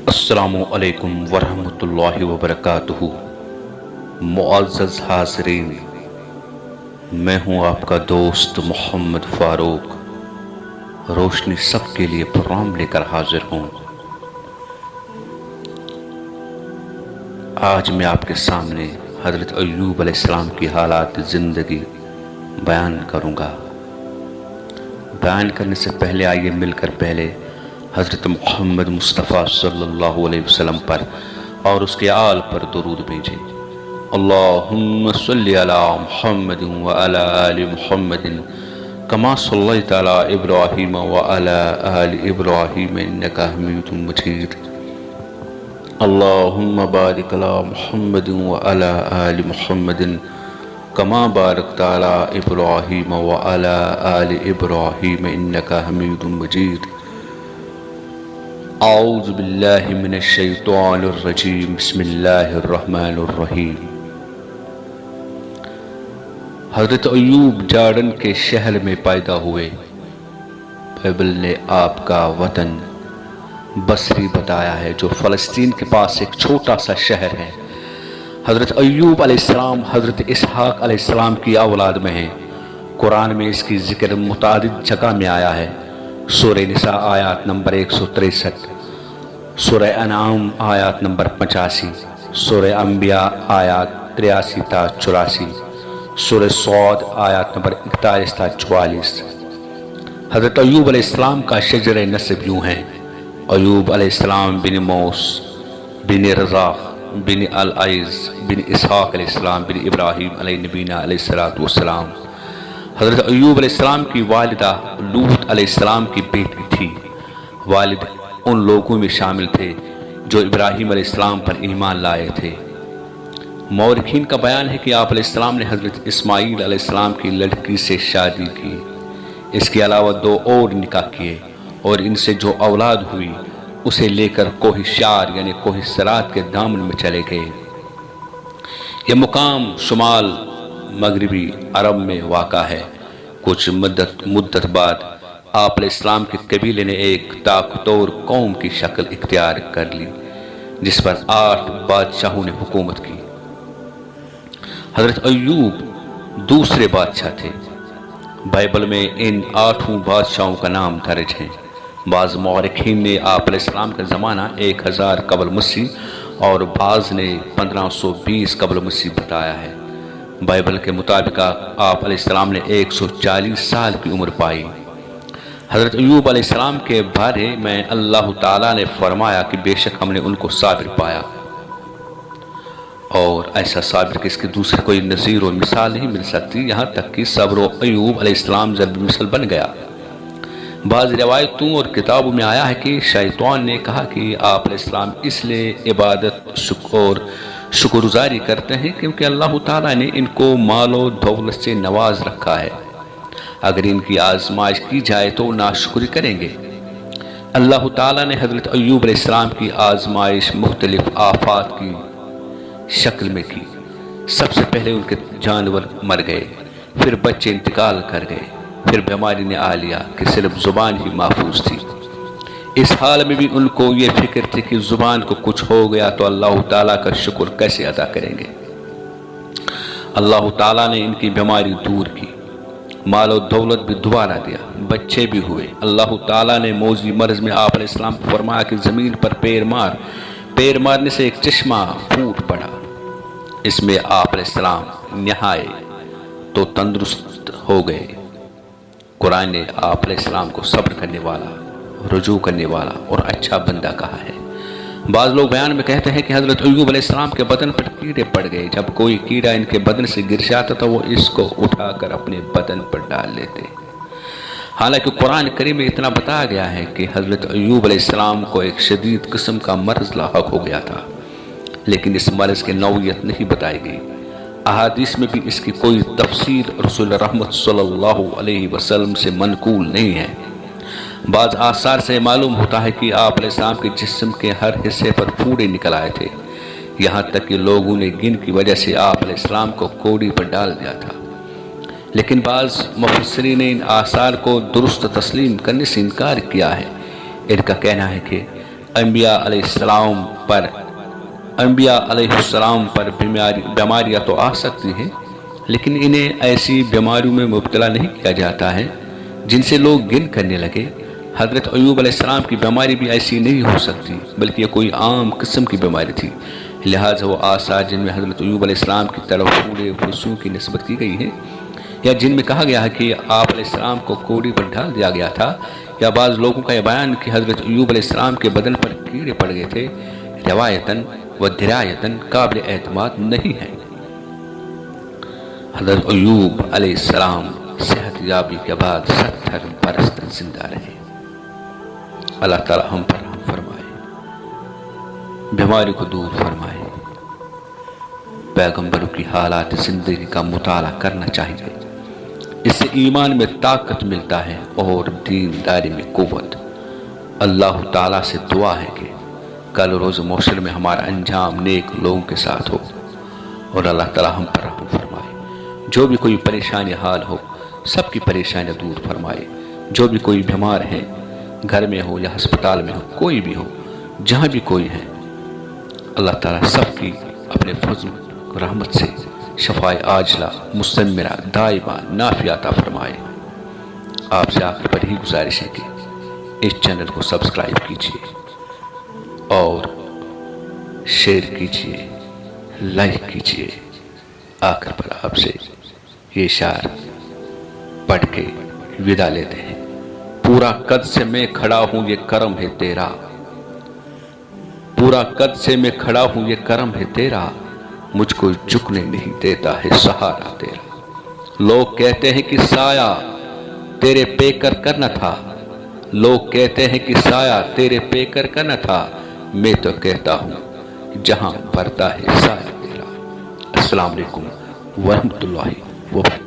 السلام علیکم ورحمۃ اللہ وبرکاتہ۔ معزز حاضرین، میں ہوں آپ کا دوست محمد فاروق، روشنی سب کے لیے پروگرام لے کر حاضر ہوں۔ آج میں آپ کے سامنے حضرت ایوب علیہ السلام کی حالات زندگی بیان کروں گا۔ بیان کرنے سے پہلے آئیے مل کر پہلے حضرت محمد مصطفیٰ صلی اللہ علیہ وسلم پر اور اس کے آل پر درود بھیجیں۔ اللہم صلی علی محمد وعلی آل محمد کما صلیت علی ابراہیم وعلی آل ابراہیم انک حمید مجید۔ اللہم بارک علی محمد وعلی آل محمد کما بارکت علی ابراہیم وعلی آل ابراہیم انک حمید مجید۔ اعوذ باللہ من الشیطان الرجیم، بسم اللہ الرحمن الرحیم۔ حضرت ایوب جارڈن کے شہر میں پیدا ہوئے۔ بائبل نے آپ کا وطن بصری بتایا ہے، جو فلسطین کے پاس ایک چھوٹا سا شہر ہے۔ حضرت ایوب علیہ السلام حضرت اسحاق علیہ السلام کی اولاد میں ہیں۔ قرآن میں اس کی ذکر متعدد جگہ میں آیا ہے۔ سورہ نساء آیات نمبر 163، سورہ انعام آیات نمبر 85، سورہ انبیاء آیات 83 تا 84، سورہ صاد آیات نمبر 41 تا 44۔ حضرت ایوب علیہ السلام کا شجر نسب یوں ہے: ایوب علیہ السلام بن موس بن رزاق بن العیز بن اسحاق علیہ السلام بن ابراہیم علیہ نبینا علیہ السلام۔ حضرت ایوب علیہ السلام کی والدہ لوط علیہ السلام کی بیٹی تھی۔ والد ان لوگوں میں شامل تھے جو ابراہیم علیہ السلام پر ایمان لائے تھے۔ مورخین کا بیان ہے کہ آپ علیہ السلام نے حضرت اسماعیل علیہ السلام کی لڑکی سے شادی کی۔ اس کے علاوہ 2 اور نکاح کیے، اور ان سے جو اولاد ہوئی اسے لے کر کوہ شعر یعنی کوہ صراط کے دامن میں چلے گئے۔ یہ مقام شمال مغربی عرب میں واقع ہے۔ کچھ مدت بعد آپ علیہ السلام کے قبیلے نے ایک طاقتور قوم کی شکل اختیار کر لی، جس پر 8 بادشاہوں نے حکومت کی۔ حضرت ایوب دوسرے بادشاہ تھے۔ بائبل میں ان 8 بادشاہوں کا نام درج ہے۔ بعض مورخین نے آپ علیہ السلام کا زمانہ 1000 قبل مسیح اور بعض نے 1520 قبل مسیح بتایا ہے۔ بائبل کے مطابق آپ علیہ السلام نے 140 سال کی عمر پائی۔ حضرت ایوب علیہ السلام کے بارے میں اللہ تعالیٰ نے فرمایا کہ بے شک ہم نے ان کو صابر پایا، اور ایسا صابر کہ اس کی دوسری کوئی نظیر و مثال نہیں مل سکتی، یہاں تک کہ صبر و ایوب علیہ السلام ضرب مثل بن گیا۔ بعض روایتوں اور کتابوں میں آیا ہے کہ شیطان نے کہا کہ آپ علیہ السلام اس لیے عبادت اور شکر گزاری کرتے ہیں کیونکہ اللہ تعالیٰ نے ان کو مال و دولت سے نواز رکھا ہے، اگر ان کی آزمائش کی جائے تو ناشکری کریں گے۔ اللہ تعالیٰ نے حضرت ایوب علیہ السلام کی آزمائش مختلف آفات کی شکل میں کی۔ سب سے پہلے ان کے جانور مر گئے، پھر بچے انتقال کر گئے، پھر بیماری نے آ لیا کہ صرف زبان ہی محفوظ تھی۔ اس حال میں بھی ان کو یہ فکر تھی کہ زبان کو کچھ ہو گیا تو اللہ تعالیٰ کا شکر کیسے ادا کریں گے۔ اللہ تعالیٰ نے ان کی بیماری دور کی، مال و دولت بھی دوبارہ دیا، بچے بھی ہوئے۔ اللہ تعالیٰ نے موذی مرض میں آپ علیہ السلام کو فرمایا کہ زمین پر پیر مارنے سے ایک چشمہ پھوٹ پڑا۔ اس میں آپ علیہ السلام نہائے تو تندرست ہو گئے۔ قرآن نے آپ علیہ السلام کو صبر کرنے والا، رجوع کرنے والا اور اچھا بندہ کہا ہے۔ بعض لوگ بیان میں کہتے ہیں کہ حضرت ایوب علیہ السلام کے بدن پر کیڑے پڑ گئے۔ جب کوئی کیڑا ان کے بدن سے گر جاتا تو وہ اس کو اٹھا کر اپنے بدن پر ڈال لیتے۔ حالانکہ قرآن کریم میں اتنا بتایا گیا ہے کہ حضرت ایوب علیہ السلام کو ایک شدید قسم کا مرض لاحق ہو گیا تھا، لیکن اس مرض کی نوعیت نہیں بتائی گئی۔ احادیث میں بھی اس کی کوئی تفسیر رسول رحمت صلی اللہ علیہ وسلم سے منقول نہیں ہے۔ بعض آثار سے معلوم ہوتا ہے کہ آپ علیہ السلام کے جسم کے ہر حصے پر پھوڑے نکل آئے تھے، یہاں تک کہ لوگوں نے گن کی وجہ سے آپ علیہ السلام کو کوڑی پر ڈال دیا تھا۔ لیکن بعض مفسرین نے ان آثار کو درست تسلیم کرنے سے انکار کیا ہے۔ ان کا کہنا ہے کہ انبیاء علیہ السلام پر بیماریاں تو آ سکتی ہیں، لیکن انہیں ایسی بیماریوں میں مبتلا نہیں کیا جاتا ہے جن سے لوگ گن کرنے لگے۔ حضرت ایوب علیہ السلام کی بیماری بھی ایسی نہیں ہو سکتی، بلکہ یہ کوئی عام قسم کی بیماری تھی۔ لہٰذا وہ آثار جن میں حضرت ایوب علیہ السلام کی طرف پورے وسوع کی نسبت کی گئی ہے، یا جن میں کہا گیا ہے کہ آپ علیہ السلام کو کوڑی پر ڈال دیا گیا تھا، یا بعض لوگوں کا یہ بیان کہ حضرت ایوب علیہ السلام کے بدن پر کیڑے پڑ گئے تھے، روایتاً و درایتاً قابل اعتماد نہیں ہے۔ حضرت ایوب علیہ السلام صحت یابی کے بعد 70 برس تک زندہ رہے۔ اللہ تعالی ہم پر رحم فرمائے، بیماری کو دور فرمائے۔ پیغمبروں کی حالات زندگی کا مطالعہ کرنا چاہیے، اس سے ایمان میں طاقت ملتا ہے اور دینداری میں قوت۔ اللہ تعالیٰ سے دعا ہے کہ کل روز محشر میں ہمارا انجام نیک لوگوں کے ساتھ ہو، اور اللہ تعالیٰ ہم پر رحم فرمائے۔ جو بھی کوئی پریشانی حال ہو، سب کی پریشانیاں دور فرمائے۔ جو بھی کوئی بیمار ہے، گھر میں ہو یا ہسپتال میں ہو، کوئی بھی ہو، جہاں بھی کوئی ہے، اللہ تعالیٰ سب کی اپنے فضل رحمت سے شفائے عاجلہ مستمرہ دائمہ نافعہ عطا فرمائے۔ آپ سے آخر پر ہی گزارش ہے کہ اس چینل کو سبسکرائب کیجیے اور شیئر کیجیے، لائک کیجیے۔ آخر پر آپ سے یہ اشعار پڑھ کے ودا لیتے ہیں۔ پورا قد سے میں کھڑا ہوں، یہ کرم ہے تیرا، پورا قد سے میں کھڑا ہوں، یہ کرم ہے تیرا، مجھ کو جھکنے نہیں دیتا ہے سہارا تیرا۔ لوگ کہتے ہیں کہ سایہ تیرے پے کر کرنا تھا، لوگ کہتے ہیں کہ سایہ تیرے پے کر کرنا تھا، میں تو کہتا ہوں جہاں برتا ہے سایہ تیرا۔ السلام علیکم ورحمۃ اللہ وبرکاتہ۔